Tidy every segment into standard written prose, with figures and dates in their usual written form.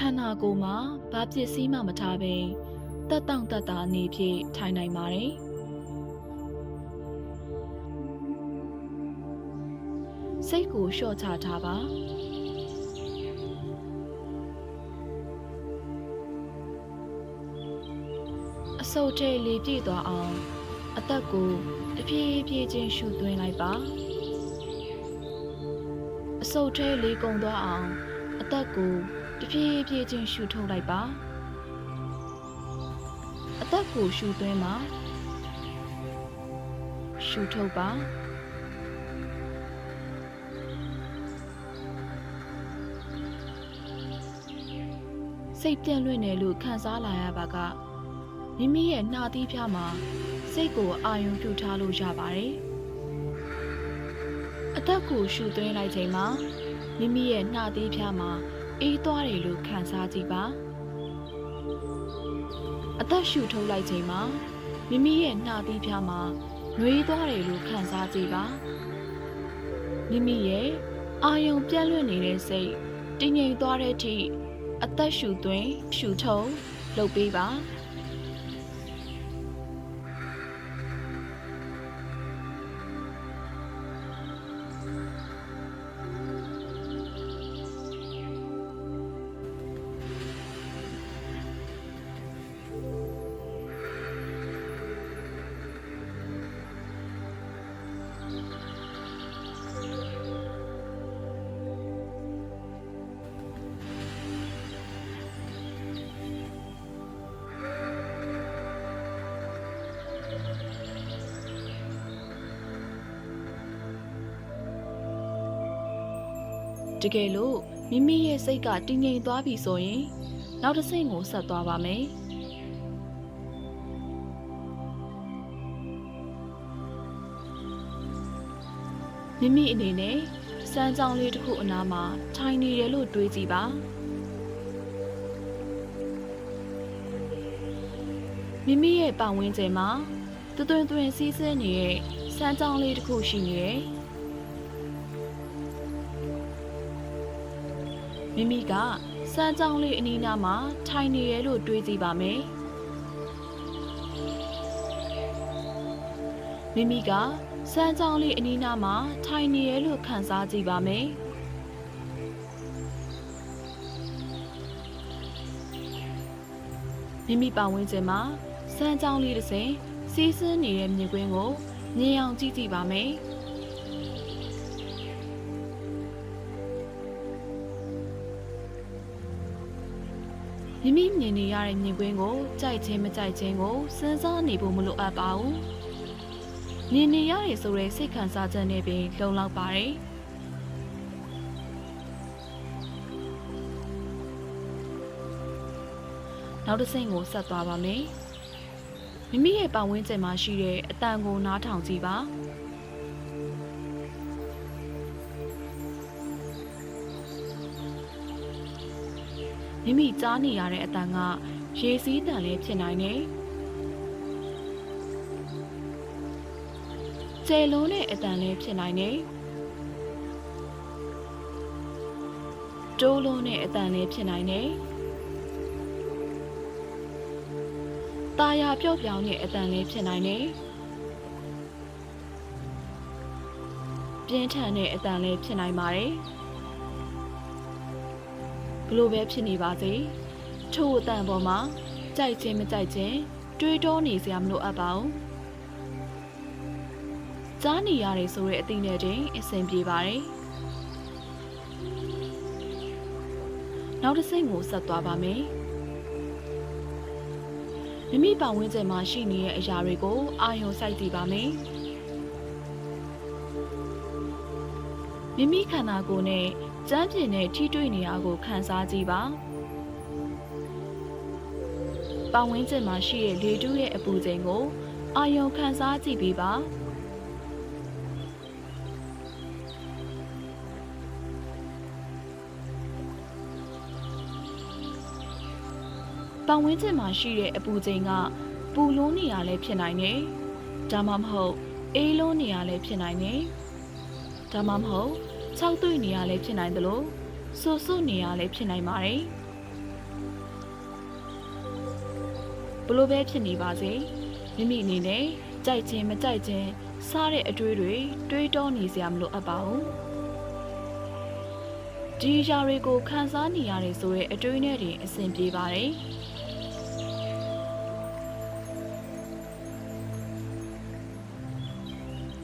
န္ဓာကိုယ်မှာဘာပစ္စည်းမှမထားဘဲတက်တောင့်တက်တာအနေဖြင့်ထိုင်နိုင်ပါတယ်စိတ်ကိုလျှော့ချထားပါအဆုတ်ထဲလေပြည့်သွားအောင်အသက်ကိုတဖြည်းဖြည်းချင်းရှူသွင်းလိုက်ပါအဆုတ်ထဲလေကုန်သွားအောင်အသက်ကိုတဖြည်းဖြည်းချင်းရှူထုတ်လိုက်ပါအသက်ကိုရှူသွင်းပါရှူထုတ်ပါစိတ်ပြန့်လွင့်တယ်လို့ခံစားလာရပါကမိမိရဲ့နှာသီးဖျားမှာစိတ်ကိုအာရုံပြုထားလို့ရပါတယ်အသက်ကိုရှူသွင်းလိုက်ချိန်မှာမိမိရဲ့နှာသီးဖျားမှာအေးသွားတယ်လို့ခံစားကြည့်ပါအသက်ရှူထုတ်လိုက်ချိန်မှာမိမိရဲ့နှာသီးဖျားမှာနှွေးသွားတယ်လို့ခံစားကြည့်ပါမိမိရဲ့အာရုံပြန့်လွင့်နေတဲ့စိတ်တည်ငြိမ်သွားတဲ့အထိအသက်ရှူသွင်းရှူထုတ်လုပ်ပေးပါတကယ်လို့မိမိရဲ့စိတ်ကတည်ငြိမ်သွားပြီဆိုရင်နောက်တစ်ဆင့်ကိုဆက်သွားပါမယ်မိမိအနေနဲ့စမ်းကြောင်းလေးတစ်ခုအနားမှာထိုင်နေတယ်လို့တွေးကြည့်ပါမိမိရဲ့ပတ်ဝန်းကျင်မှာတွင်တွင်စီးဆင်းနေတဲ့စမ်းကြောင်းလေးတစ်ခုရှိနေတယ်မိမိကစမ်းကြောင်းလေးအနီးနားမှာထိုင်နေရလို့တွေးကြည့်ပါမယ်မိမိကစမ်းကြောင်းလေးအနီးနားမှာထိုင်နေရလို့ခံစားကြည့်ပါမယ်မိမိပတ်ဝန်းကျင်မှာစမ်းကြောင်းလေးတစ်စင်စီးဆင်းနေတဲ့မြင်ကွင်းကိုမြင်အောင်ကြည့်ကြည့်ပါမယ်မိမိမြင်နေရတဲ့မြင်ကွင်းကိုကြိုက်ခြင်းမကြိုက်ခြင်းကိုစဉ်းစားနေဖို့မလိုအပ်ပါဘူးမြင်နေရတယ်ဆိုတဲ့စိတ်ခံစားချက်နဲ့ပင်လုံလောက်ပါတယ်နောက်တစ်ဆင့်ကိုဆက်သွားပါမယ်မိမိရဲ့ပတ်ဝန်းကျင်မှာရှိတဲ့အတန်ကိုနားထောင်ကြည့်ပါမိမိကြားနေရတဲ့အတန်ကရေစီးတန်လည်းဖြစ်နိုင်တယ်။ကျယ်လုံးတဲ့အတန်လည်းဖြစ်နိုင်တယ်။တိုးလုံးတဲ့အတန်လည်းဖြစ်နိုင်တယ်။တာယာပျော့ပြောင်းတဲ့အတန်လည်းဖြစ်နိုင်တယ်။ပြင်းထန်တဲ့အတန်လည်းဖြစ်နိုင်ပါတယ်။ဘလို့ပဲဖြစ်နေပါစေထို့အတန်ပေါ်မှာကြိုက်ခြင်းမကြိုက်ခြင်းတွေးတောနေစရာမလိုအပ်ပါဘူးကြားနေရတယ်ဆိုတဲ့အသိနဲ့တင်အဆင်ပြေပါတယ်နောက်တစ်ဆင့်ကိုဆက်သွားပါမယ်မိမိပတ်ဝန်းကျင်မှာရှိနေတဲ့အရာတွေကိုအာရုံစိုက်ကြည့်ပါမယ်မိမိခန္ဓာကိုယ်နဲ့ကျမ်းပြင်နဲ့ထိတွေ့နေရကိုခံစားကြည့်ပါပတ်ဝန်းကျင်မှာရှိတဲ့လေတူးရဲ့အပူချိန်ကိုအာရုံခံစားကြည့်ပေးပါပတ်ဝန်းကျင်မှာရှိတဲ့အပူချိန်ကပူလွန်းနေရလဲဖြစ်နိုင်တယ်ဒါမှမဟုတ်အေးလွန်းနေရလဲဖြစ်နိုင်တယ်ဒါမှမဟုတ်ခြောက်သွေ့နေရလဲဖြစ်နိုင်တယ်လို့ဆူဆူနေရလဲဖြစ်နိုင်ပါတယ် လိုပဲဖြစ်နေပါစေမိမိအနေနဲ့ကြိုက်ခြင်းမကြိုက်ခြင်းစားတဲ့အတွေးတွေတွေးတောနေစရာမလိုအပ်ပါဘူးဒီຢာတွေကိုခံစားနေရတယ်ဆိုတဲ့အတွေးနဲ့တင်အဆင်ပြေပါတယ်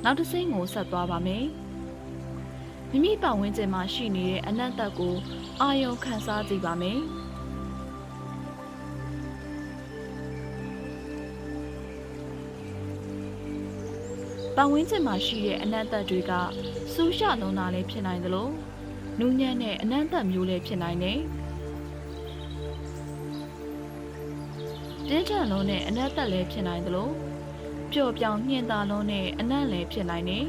နောက်တစ်ဆင့်ကိုဆက်သွားပါမယ်မိမိပတ်ဝန်းကျင်မှာရှိနေတဲ့အနတ္တကိုအာယုံခံစားကြည့်ပါမယ်ပတ်ဝန်းကျင်မှာရှိတဲ့အနတ္တတွေကစူးရှလုံးတာလည်းဖြစ်နိုင်သလိုနူးညံ့တဲ့အနတ္တမျိုးလည်းဖြစ်နိုင်တယ်တင်းထန်လုံးနဲ့အနတ္တလည်းဖြစ်နိုင်သလိုပျော့ပြောင်ညှင်သာလုံးနဲ့အနံ့လည်းဖြစ်နိုင်တယ်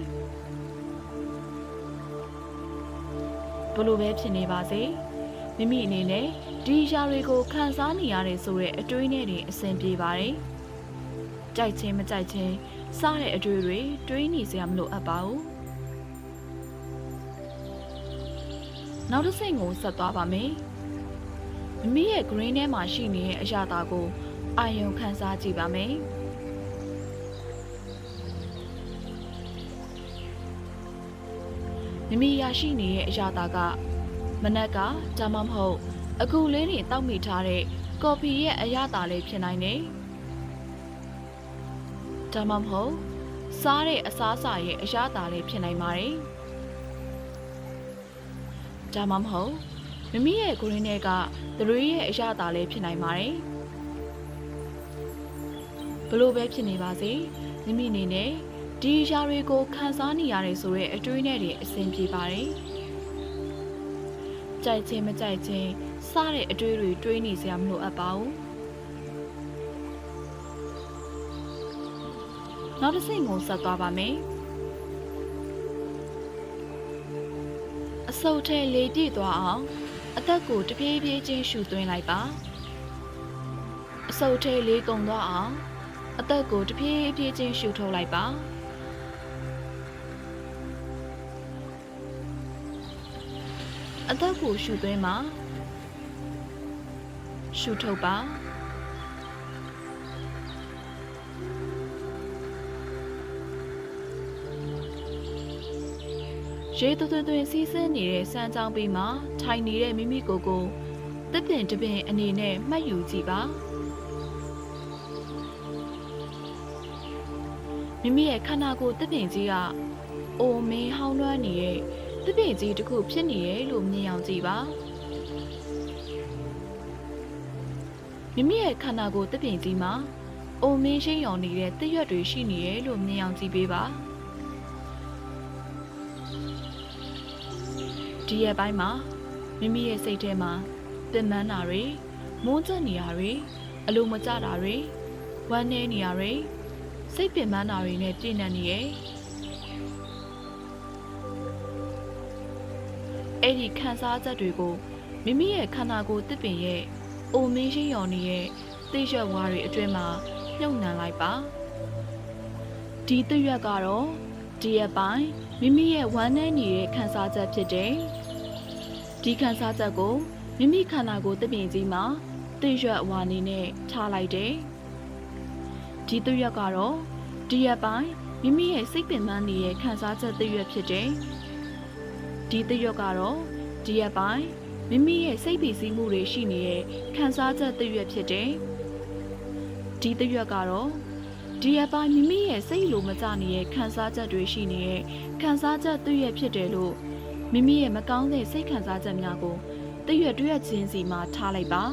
ဘလို့ပဲဖြစ်နေပါစေမိမိအနေနဲ့ဒီຢာတွေကိုခံစားနေရတယ်ဆိုတဲ့အတွေးနဲ့တင်အဆင်ပြေပါတယ်ကြိုက်ခြင်းမကြိုက်ခြင်းစားတဲ့အတွေးတွေတွေးနေစရာမလိုအပ်ပါဘူးနောက်တစ်ဆင့်ကိုဆက်သွားပါမယ်မိမိရဲ့ green ထဲမှာရှိနေတဲ့အရာတာကိုအာယုံခံစားကြည့်ပါမယ်မိမိရရှိနေတဲ့အရာတာကမနက်ကဒါမှမဟုတ်အခုလေးနေတောက်မိထားတဲ့ကော်ဖီရဲ့အရာတာလေးဖြစ်နိုင်တယ်ဒါမှမဟုတ်စားတဲ့အစားအစာရဲ့အရာတာလေးဖြစ်နိုင်ပါတယ်ဒါမှမဟုတ်မိမိရဲ့ကိုရင်းတွေကသူတို့ရဲ့အရာတာလေးဖြစ်နိုင်ပါတယ်ဘလို့ပဲဖြစ်နေပါစေမိမိအနေနဲ့ဒီຢာတွေကိုခံစားနေရတယ်ဆိုတဲ့အတွေးနဲ့တင်အဆင်ပြေပါတယ်ကြိုက်ခြင်းမကြိုက်ခြင်းစားတဲ့အတွေးတွေတွေးနေစရာမလိုအပ်ပါဘူးနောက်တစ်ဆင့်ကိုဆက်သွားပါမယ်အဆုတ်ထဲလေပြည့်သွားအောင်အသက်ကိုတဖြည်းဖြည်းချင်းရှူသွင်းလိုက်ပါအဆုတ်ထဲလေးကုန်သွားအောင်အသက်ကိုတဖြည်းဖြည်းချင်းရှူထုတ်လိုက်ပါအသက်ကိုရှူသွင်းမှာရှူထုတ်ပါရေသွသွသွစီးဆင်းနေတဲ့စမ်းချောင်းပေးမှာထိုင်နေတဲ့မိမိကိုယ်ကိုတစ်ပင်တစ်ပင်အနေနဲ့မှတ်ယူကြည့်ပါမိမိရဲ့ခန္ဓာကိုယ်တစ်ပင်ကြီးကအိုမင်းဟောင်းလွှမ်းနေတဲ့တစ်ပင်ကြီးတစ်ခုဖြစ်နေရဲ့လို့မြင်အောင်ကြည့်ပါမိမိရဲ့ခန္ဓာကိုယ်တစ်ပင်ကြီးမှာအိုမင်းရှိန်ရောင်နေတဲ့တစ်ရွက်တွေရှိနေရဲ့လို့မြင်အောင်ကြည့်ပေးပါဒီရဲ့ပိုင်းမှာမိမိရဲ့စိတ်ထဲမှာပင်ပန်းတာတွေမုန်းချက်နေရတွေအလိုမကျတာတွေဝမ်းနည်းနေရတွေစိတ်ပင်ပန်းတာတွေနဲ့ပြည့်နှက်နေရဲ့အဲ့ဒီခံစားချက်တွေကိုမိမိရဲ့ခန္ဓာကိုယ်တစ်ပင်ရဲ့အိုမင်းရှိရောင်နေတဲ့သိရွက်ဝါးတွေအတွင်းမှာမြုပ်နှံလိုက်ပါဒီသိရွက်ကတော့ဒီရဲ့ပိုင်းမိမိရဲ့ဝမ်းနည်းနေတဲ့ခံစားချက်ဖြစ်တယ်ဒီခံစားချက်ကိုမိမိခန္ဓာကိုယ်တစ်ပင်ကြီးမှာသိရွက်ဝါနေနဲ့ထားလိုက်တယ်ဒီသိရွက်ကတော့ဒီရဲ့ပိုင်းမိမိရဲ့စိတ်ပင်ပန်းနေတဲ့ခံစားချက်သိရွက်ဖြစ်တယ်ဒီသိရွက်ကတော့ဒီရဲ့ပိုင်းမိမိရဲ့စိတ်ဖိစီးမှုတွေရှိနေတဲ့ခံစားချက်သိရွက်ဖြစ်တယ်ဒီသိရွက်ကတော့ဒီအပိုင်းမိမိရဲ့စိတ်လိုမကျနေတဲ့ခံစားချက်တွေရှိနေတဲ့ခံစားချက်သိရွက်ဖြစ်တယ်လို့မိမိရဲ့မကောင်းတဲ့စိတ်ခံစားချက်များကိုသိရွက်တွေ့ရခြင်းစီမှာထားလိုက်ပါ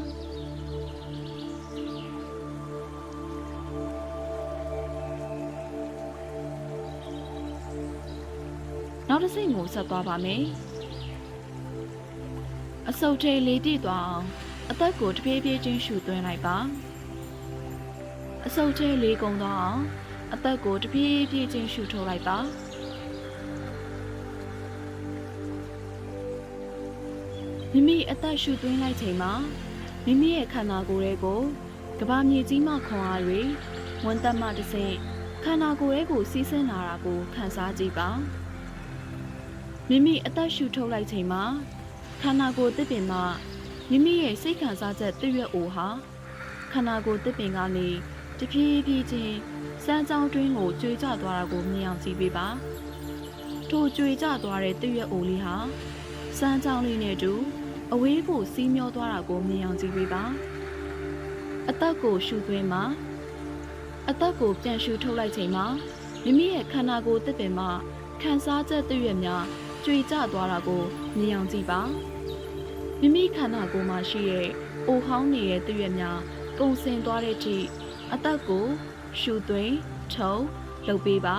နောက်တစ်စိတ်ကိုဆက်သွားပါမယ်အဆုတ်ထဲလေးပြည့်သွားအောင်အသက်ကိုတဖြည်းဖြည်းချင်းရှူသွင်းလိုက်ပါအဆုတ်ထဲလေးကုန်သွားအောင်အသက်ကိုတဖြည်းဖြည်းချင်းရှူထုတ်လိုက်ပါမိမိအသက်ရှူသွင်းလိုက်ချိန်မှာမိမိရဲ့ခန္ဓာကိုယ်ရဲ့ကဘာမြေကြီးမှခွန်အားတွေဝန်သက်မှတစ်စိတ်ခန္ဓာကိုယ်ရဲ့ကိုစီးဆင်းလာတာကိုခံစားကြည့်ပါမိမိအသက်ရှူထုတ်လိုက်ချိန်မှာခန္ဓာကိုယ်တစ်ပင်မှာမိမိရဲ့စိတ်ခံစားချက်တည့်ရွက်အိုဟာခ ခန္ဓာကိုယ်တစ်ပင်ကနေတဖြည်းဖြည်းချင်းစမ်းကြောင်းတွင်းကိုကျွေကျသွားတာကိုမြင်အောင်ကြည့်ပေးပါထိုကျွေကျသွားတဲ့တရွက်အိုလေးဟာစမ်းကြောင်းလေးနဲ့တူအဝေးကိုစီးမျောသွားတာကိုမြင်အောင်ကြည့်ပေးပါအသက်ကိုရှူသွင်းမှာအသက်ကိုပြန်ရှူထုတ်လိုက်ချိန်မှာမိမိရဲ့ခန္ဓာကိုယ်တစ်ပင်မှာခံစားချက်တရွက်များကျွေကျသွားတာကိုမြင်အောင်ကြည့်ပါမိမိခန္ဓာကိုယ်မှာရှိတဲ့အိုဟောင်းနေတဲ့တရွက်များကုန်စင်သွားတဲ့အထိအသက်ကိုရှူသွင်းထုံလုပ်ပေးပါ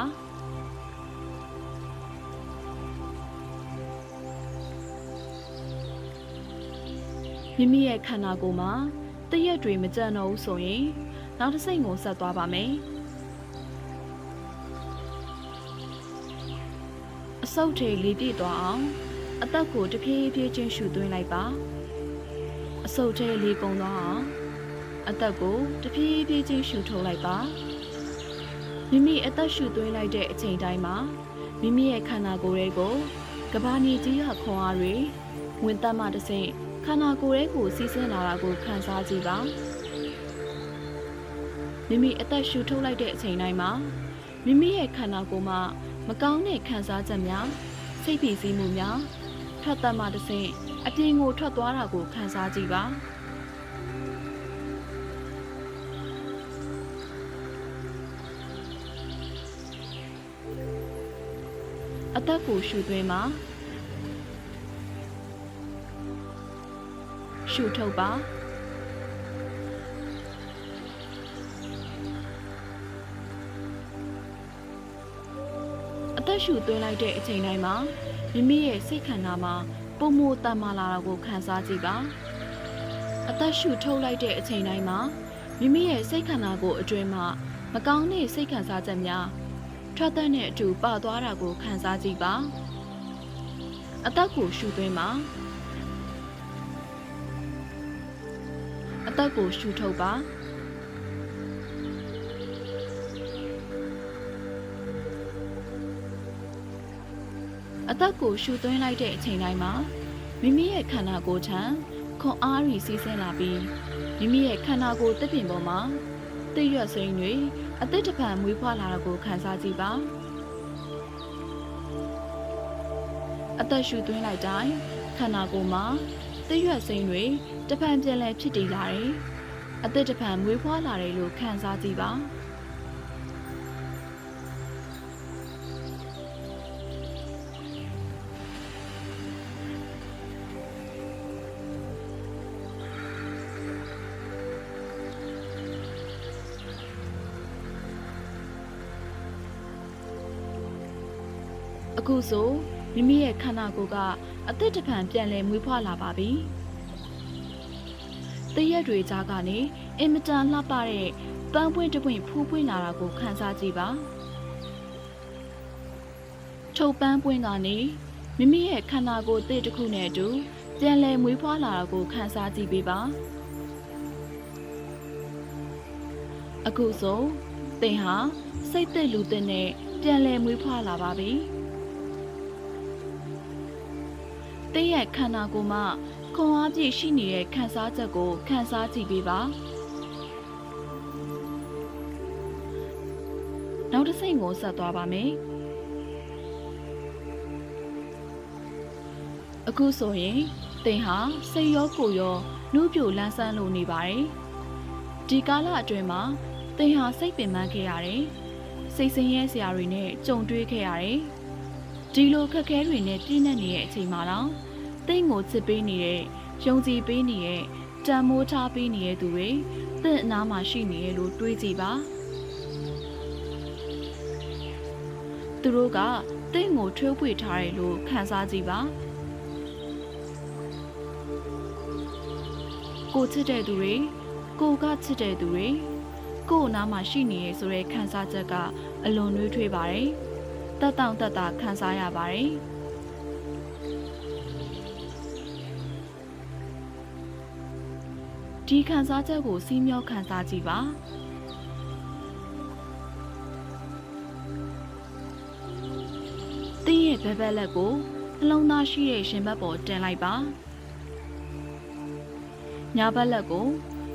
မိမိရဲ့ခန္ဓာကိုယ်မှာတရက်တွေမကြံတော့ဘူးဆိုရင်နောက်တစ်စိတ်ကိုဆက်သွားပါမယ်အဆုတ်ထိပ်လေးပြည့်သွားအောင်အသက်ကိုတဖြည်းဖြည်းချင်းရှူသွင်းလိုက်ပါအဆုတ်ထိပ်လေးကုန်သွားအောင်အသက်ကိုတဖြည်းဖြည်းချင်းရှူထုတ်လိုက်ပါမိမိအသက်ရှူသွင်းလိုက်တဲ့အချိန်တိုင်းမှာမိမိရဲ့ခန္ဓာကိုယ်ရဲ့ကိုကဘာနေကြီးကခွန်အားတွေဝင်သက်မှတစ်ဆင့်ခန္ဓာကိုယ်ရဲ့ကိုစီးဆင်းလာတာကိုခံစားကြည့်ပါမိမိအသက်ရှူထုတ်လိုက်တဲ့အချိန်တိုင်းမှာမိမိရဲ့ခန္ဓာကိုယ်မှာမကောင်းတဲ့ခံစားချက်များစိတ်ဖိစီးမှုများထွက်သက်မှတစ်ဆင့်အပြင်ကိုထွက်သွားတာကိုခံစားကြည့်ပါအသက်ကိုရှူသွင်းပါရှူထုတ်ပါအသက်ရှူသွင်းလိုက်တဲ့အချိန်တိုင်းမှာမိမိရဲ့စိတ်ခန္ဓာမှာပုံမတန်မာလာတာကိုခံစားကြည့်ပါအသက်ရှူထုတ်လိုက်တဲ့အချိန်တိုင်းမှာမိမိရဲ့စိတ်ခန္ဓာကိုအတွင်းမှာမကောင်းတဲ့စိတ်ခံစားချက်များထွက်သက်တဲ့အတူပါသွားတာကိုခံစားကြည့်ပါအသက်ကိုရှူသွင်းပါအသက်ကိုရှူထုတ်ပါအသက်ကိုရှူသွင်းလိုက်တဲ့အချိန်တိုင်းမှာမိမိရဲ့ခန္ဓာကိုယ်ထံခွန်အားတွေစီးဆင်းလာပြီးမိမိရဲ့ခန္ဓာကိုယ်တစ်ပြင်ပေါ်မှာတည့်ရွက်စိမ်းတွေအသက်တပံမွေးဖွားလာတာကိုခံစားကြည့်ပါအသက်ရှူသွင်းလိုက်တိုင်းခန္ဓာကိုယ်မှာတည့်ရွက်စိမ်းတွေတပံပြန်လဲဖြစ်တည်လာတယ်အသက်တပံမွေးဖွားလာတယ်လို့ခံစားကြည့်ပါအခုဆိုမိမိရဲ့ခန္ဓာကိုယ်ကအသက်တပံပြန်လဲမွေးဖွားလာပါပြီတရက်တွေကြားကနေအင်မတန်လှပတဲ့ပန်းပွင့်တပွင့်ဖူးပွင့်လာတာကိုခံစားကြည့်ပါထုပ်ပန်းပွင့်ကနေမိမိရဲ့ခန္ဓာကိုယ်တစ်ခုနဲ့အတူပြန်လဲမွေးဖွားလာတာကိုခံစားကြည့်ပေးပါအခုဆိုသင်ဟာစိတ်သက်လူသစ်နဲ့ပြန်လဲမွေးဖွားလာပါပြီသင်ရဲ့ခန္ဓာကိုယ်မှာခွန်အားပြည့်ရှိနေတဲ့ခံစားချက်ကိုခံစားကြည့်ပေးပါနောက်တစ်စိတ်ကိုဆက်သွားပါမယ်အခုဆိုရင်သင်ဟာစိတ်ရောကိုယ်ရောနှုတ်ပြိုလန်းဆန်းလို့နေပါတယ်ဒီကာလအတွင်းမှာသင်ဟာစိတ်ပင်ပန်းခဲ့ရတယ်စိတ်ဆင်းရဲစရာတွေနဲ့ကြုံတွေ့ခဲ့ရတယ်ဒီလိုခက်ခဲတွေနဲ့ပြည့်နှက်နေတဲ့အချိန်မှာတော့သင်ကိုချစ်ပေးနေတဲ့ယုံကြည်ပေးနေတဲ့တန်မိုးထားပေးနေတဲ့သူတွေသင်အနားမှာရှိနေရလို့တွေးကြည့်ပါသူတို့ကသင်ကိုထွေးပွေထားတယ်လို့ခံစားကြည့်ပါကိုချစ်တဲ့သူတွေကိုကချစ်တဲ့သူတွေကိုအနားမှာရှိနေရဆိုတဲ့ခံစားချက်ကအလွန်နှွေးထွေးပါတယ်တက်တောင့်တက်တာခံစားရပါတယ်ဒီခံစားချက်ကိုစီးမျောခံစားကြည့်ပါသင်ရဲ့ဘက်ဘက်လက်ကိုနှလုံးသားရှိတဲ့ရှင်ဘက်ပေါ်တင်လိုက်ပါညာဘက်လက်ကို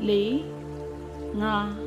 ၄၅